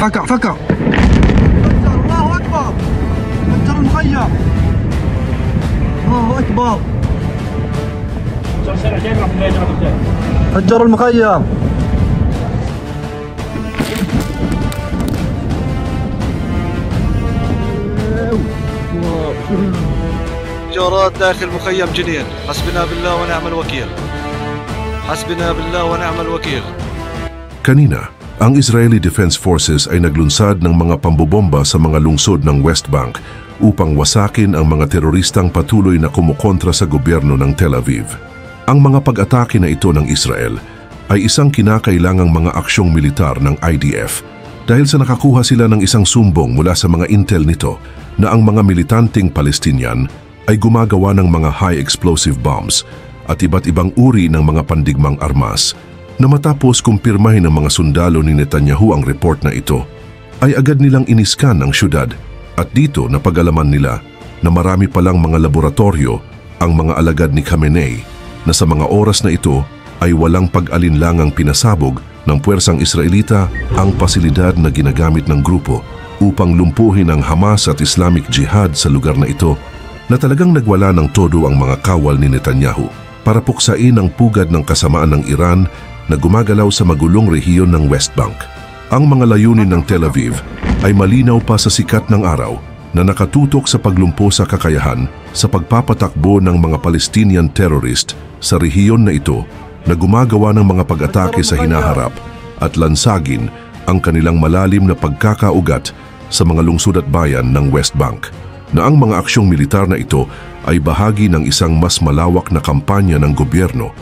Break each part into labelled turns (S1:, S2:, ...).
S1: فكع.
S2: الله أكبر. فجر المخيم. الله أكبر. فجر المخيم.
S3: جورات داخل مخيم جنين. حسبنا بالله ونعم الوكيل. حسبنا بالله ونعم الوكيل.
S4: Kanina, ang Israeli Defense Forces ay naglunsad ng mga pambobomba sa mga lungsod ng West Bank upang wasakin ang mga teroristang patuloy na kumukontra sa gobyerno ng Tel Aviv. Ang mga pag-atake na ito ng Israel ay isang kinakailangang mga aksyong militar ng IDF dahil sa nakakuha sila ng isang sumbong mula sa mga intel nito na ang mga militanteng Palestinian ay gumagawa ng mga high explosive bombs at iba't ibang uri ng mga pandigmang armas. Na matapos kumpirmahin ng mga sundalo ni Netanyahu ang report na ito, ay agad nilang iniskan ang syudad at dito napag-alaman nila na marami palang mga laboratorio ang mga alagad ni Khamenei na sa mga oras na ito ay walang pag-alinlangang pinasabog ng puwersang Israelita ang pasilidad na ginagamit ng grupo upang lumpuhin ang Hamas at Islamic Jihad sa lugar na ito na talagang nagwala ng todo ang mga kawal ni Netanyahu para puksain ang pugad ng kasamaan ng Iran na gumagalaw sa magulong rehiyon ng West Bank. Ang mga layunin ng Tel Aviv ay malinaw pa sa sikat ng araw na nakatutok sa paglumpo sa kakayahan sa pagpapatakbo ng mga Palestinian terrorist sa rehiyon na ito na gumagawa ng mga pag-atake sa hinaharap at lansagin ang kanilang malalim na pagkakaugat sa mga lungsod at bayan ng West Bank. Na ang mga aksyong militar na ito ay bahagi ng isang mas malawak na kampanya ng gobyerno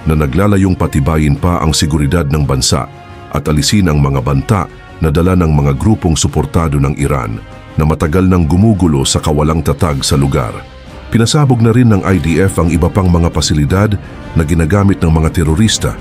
S4: na naglalayong patibayin pa ang seguridad ng bansa at alisin ang mga banta na dala ng mga grupong suportado ng Iran na matagal nang gumugulo sa kawalang tatag sa lugar. Pinasabog na rin ng IDF ang iba pang mga pasilidad na ginagamit ng mga terorista,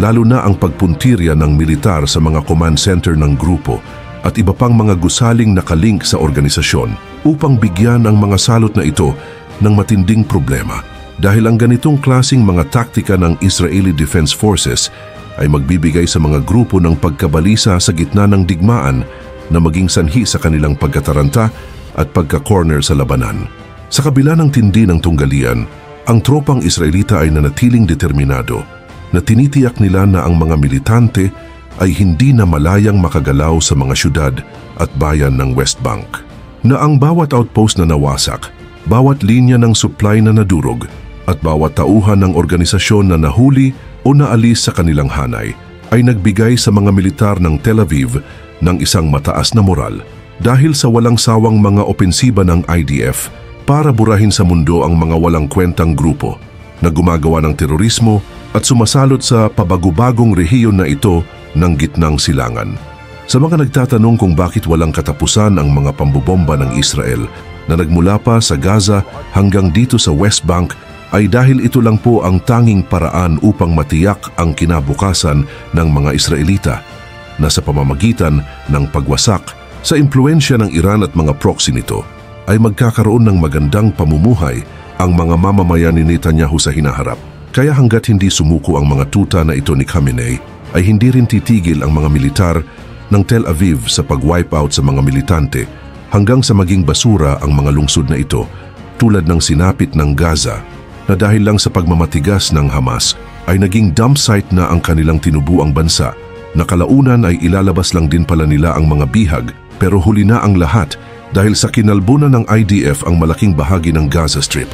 S4: lalo na ang pagpuntirya ng militar sa mga command center ng grupo at iba pang mga gusaling nakalink sa organisasyon upang bigyan ang mga salot na ito ng matinding problema. Dahil ang ganitong klasing mga taktika ng Israeli Defense Forces ay magbibigay sa mga grupo ng pagkabalisa sa gitna ng digmaan na maging sanhi sa kanilang pagkataranta at pagka-corner sa labanan. Sa kabila ng tindi ng tunggalian, ang tropang Israelita ay nanatiling determinado na tinitiyak nila na ang mga militante ay hindi na malayang makagalaw sa mga syudad at bayan ng West Bank. Na ang bawat outpost na nawasak, bawat linya ng supply na nadurog, at bawat tauhan ng organisasyon na nahuli o naalis sa kanilang hanay ay nagbigay sa mga militar ng Tel Aviv ng isang mataas na moral dahil sa walang sawang mga opensiba ng IDF para burahin sa mundo ang mga walang kwentang grupo na gumagawa ng terorismo at sumasalot sa pabagubagong rehiyon na ito ng gitnang silangan. Sa mga nagtatanong kung bakit walang katapusan ang mga pambobomba ng Israel na nagmula pa sa Gaza hanggang dito sa West Bank, ay dahil ito lang po ang tanging paraan upang matiyak ang kinabukasan ng mga Israelita na sa pamamagitan ng pagwasak sa impluensya ng Iran at mga proxy nito ay magkakaroon ng magandang pamumuhay ang mga mamamayan ni Netanyahu sa hinaharap. Kaya hanggat hindi sumuko ang mga tuta na ito ni Khamenei, ay hindi rin titigil ang mga militar ng Tel Aviv sa pag-wipe out sa mga militante hanggang sa maging basura ang mga lungsod na ito tulad ng sinapit ng Gaza na dahil lang sa pagmamatigas ng Hamas ay naging dump site na ang kanilang tinubuang bansa na kalaunan ay ilalabas lang din pala nila ang mga bihag pero huli na ang lahat dahil sa kinalbunan ng IDF ang malaking bahagi ng Gaza Strip.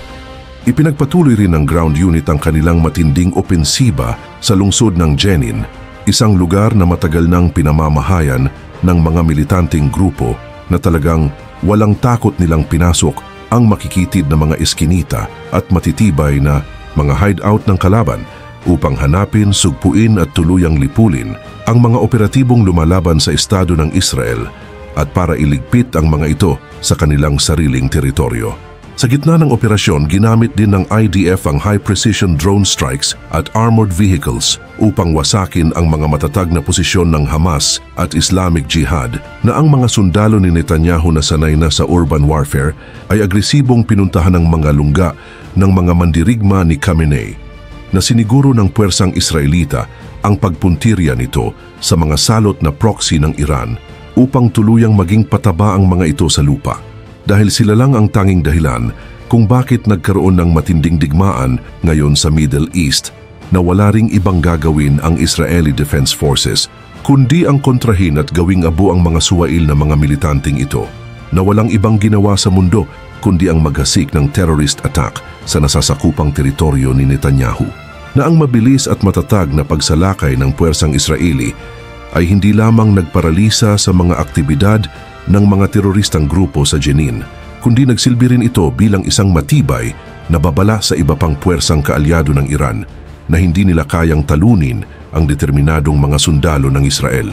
S4: Ipinagpatuloy rin ng ground unit ang kanilang matinding opensiba sa lungsod ng Jenin, isang lugar na matagal nang pinamamahayan ng mga militanteng grupo na talagang walang takot nilang pinasok ang makikitid na mga eskinita at matitibay na mga hideout ng kalaban upang hanapin, sugpuin at tuluyang lipulin ang mga operatibong lumalaban sa estado ng Israel at para iligpit ang mga ito sa kanilang sariling teritoryo. Sa gitna ng operasyon, ginamit din ng IDF ang high-precision drone strikes at armored vehicles upang wasakin ang mga matatag na posisyon ng Hamas at Islamic Jihad na ang mga sundalo ni Netanyahu na sanay na sa urban warfare ay agresibong pinuntahan ng mga lungga ng mga mandirigma ni Khamenei na siniguro ng puwersang Israelita ang pagpuntirya nito sa mga salot na proxy ng Iran upang tuluyang maging pataba ang mga ito sa lupa. Dahil sila lang ang tanging dahilan kung bakit nagkaroon ng matinding digmaan ngayon sa Middle East na wala ring ibang gagawin ang Israeli Defense Forces kundi ang kontrahin at gawing abo ang mga suwail na mga militanteng ito na walang ibang ginawa sa mundo kundi ang maghasik ng terrorist attack sa nasasakupang teritoryo ni Netanyahu. Na ang mabilis at matatag na pagsalakay ng puwersang Israeli ay hindi lamang nagparalisa sa mga aktibidad ng mga teroristang grupo sa Jenin, kundi nagsilbi rin ito bilang isang matibay na babala sa iba pang puwersang kaalyado ng Iran na hindi nila kayang talunin ang determinadong mga sundalo ng Israel.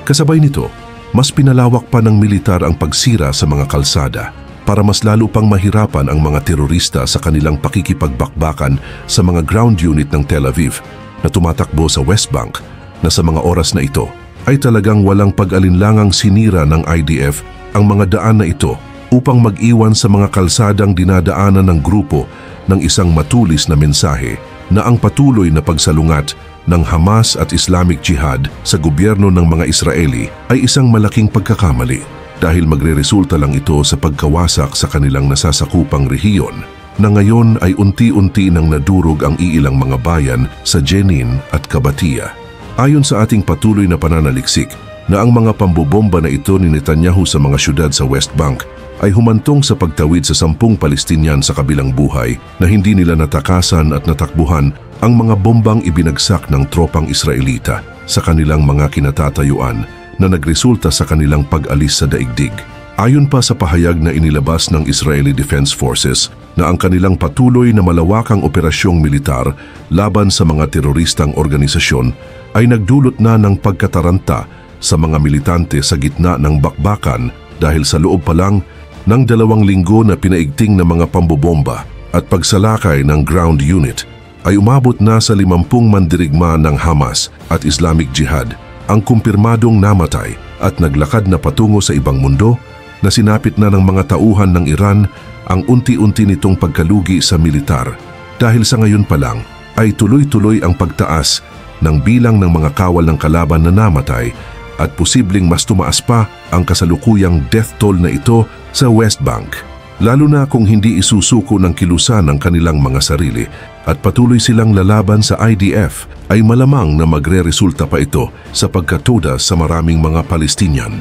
S4: Kasabay nito, mas pinalawak pa ng militar ang pagsira sa mga kalsada para mas lalo pang mahirapan ang mga terorista sa kanilang pakikipagbakbakan sa mga ground unit ng Tel Aviv na tumatakbo sa West Bank na sa mga oras na ito ay talagang walang pag-alinlangang sinira ng IDF ang mga daan na ito upang mag-iwan sa mga kalsadang dinadaanan ng grupo ng isang matulis na mensahe na ang patuloy na pagsalungat ng Hamas at Islamic Jihad sa gobyerno ng mga Israeli ay isang malaking pagkakamali dahil magreresulta lang ito sa pagkawasak sa kanilang nasasakupang rehiyon na ngayon ay unti-unti nang nadurog ang iilang mga bayan sa Jenin at Kabatia. Ayon sa ating patuloy na pananaliksik na ang mga pambobomba na ito ni Netanyahu sa mga syudad sa West Bank ay humantong sa pagtawid sa 10 Palestinian sa kabilang buhay na hindi nila natakasan at natakbuhan ang mga bombang ibinagsak ng tropang Israelita sa kanilang mga kinatatayuan na nagresulta sa kanilang pag-alis sa daigdig. Ayon pa sa pahayag na inilabas ng Israeli Defense Forces na ang kanilang patuloy na malawakang operasyong militar laban sa mga teroristang organisasyon ay nagdulot na ng pagkataranta sa mga militante sa gitna ng bakbakan dahil sa loob pa lang ng 2 linggo na pinaigting na mga pambobomba at pagsalakay ng ground unit ay umabot na sa 50 mandirigma ng Hamas at Islamic Jihad ang kumpirmadong namatay at naglakad na patungo sa ibang mundo na sinapit na ng mga tauhan ng Iran ang unti-unti nitong pagkalugi sa militar dahil sa ngayon pa lang ay tuloy-tuloy ang pagtaas ng bilang ng mga kawal ng kalaban na namatay at posibleng mas tumaas pa ang kasalukuyang death toll na ito sa West Bank. Lalo na kung hindi isusuko ng kilusan ng kanilang mga sarili at patuloy silang lalaban sa IDF, ay malamang na magre-resulta pa ito sa pagkatoda sa maraming mga Palestinian.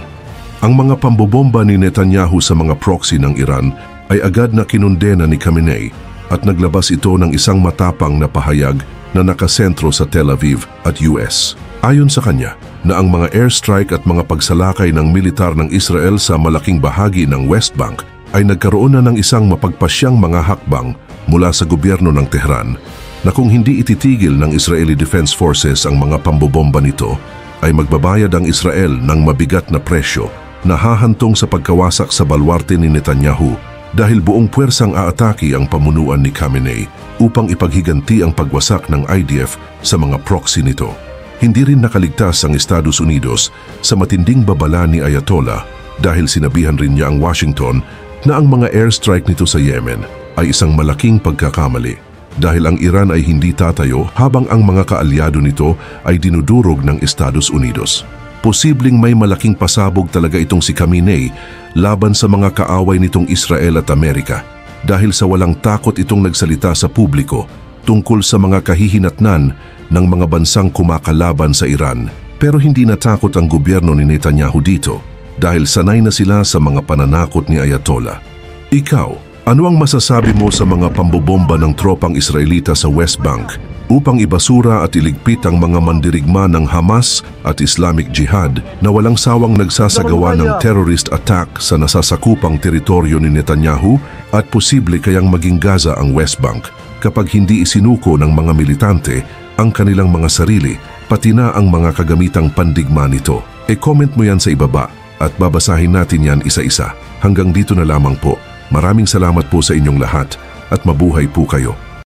S4: Ang mga pambobomba ni Netanyahu sa mga proxy ng Iran ay agad na kinundena ni Khamenei at naglabas ito ng isang matapang na pahayag na nakasentro sa Tel Aviv at US. Ayon sa kanya, na ang mga airstrike at mga pagsalakay ng militar ng Israel sa malaking bahagi ng West Bank ay nagkaroon na ng isang mapagpasyang mga hakbang mula sa gobyerno ng Tehran na kung hindi ititigil ng Israeli Defense Forces ang mga pambobomba nito, ay magbabayad ang Israel ng mabigat na presyo na hahantong sa pagkawasak sa balwarte ni Netanyahu dahil buong puwersang aatake ang pamunuan ni Khamenei upang ipaghiganti ang pagwasak ng IDF sa mga proxy nito. Hindi rin nakaligtas ang Estados Unidos sa matinding babala ni Ayatollah dahil sinabihan rin niya ang Washington na ang mga airstrike nito sa Yemen ay isang malaking pagkakamali dahil ang Iran ay hindi tatayo habang ang mga kaalyado nito ay dinudurog ng Estados Unidos. Posibleng may malaking pasabog talaga itong si Khamenei laban sa mga kaaway nitong Israel at Amerika dahil sa walang takot itong nagsalita sa publiko tungkol sa mga kahihinatnan ng mga bansang kumakalaban sa Iran. Pero hindi natakot ang gobyerno ni Netanyahu dito dahil sanay na sila sa mga pananakot ni Ayatollah. Ikaw, ano ang masasabi mo sa mga pambobomba ng tropang Israelita sa West Bank upang ibasura at iligpit ang mga mandirigma ng Hamas at Islamic Jihad na walang sawang nagsasagawa ng terrorist attack sa nasasakupang teritoryo ni Netanyahu at posible kayang maging Gaza ang West Bank kapag hindi isinuko ng mga militante ang kanilang mga sarili pati na ang mga kagamitang pandigma nito? E-comment mo yan sa ibaba at babasahin natin yan isa-isa. Hanggang dito na lamang po. Maraming salamat po sa inyong lahat at mabuhay po kayo.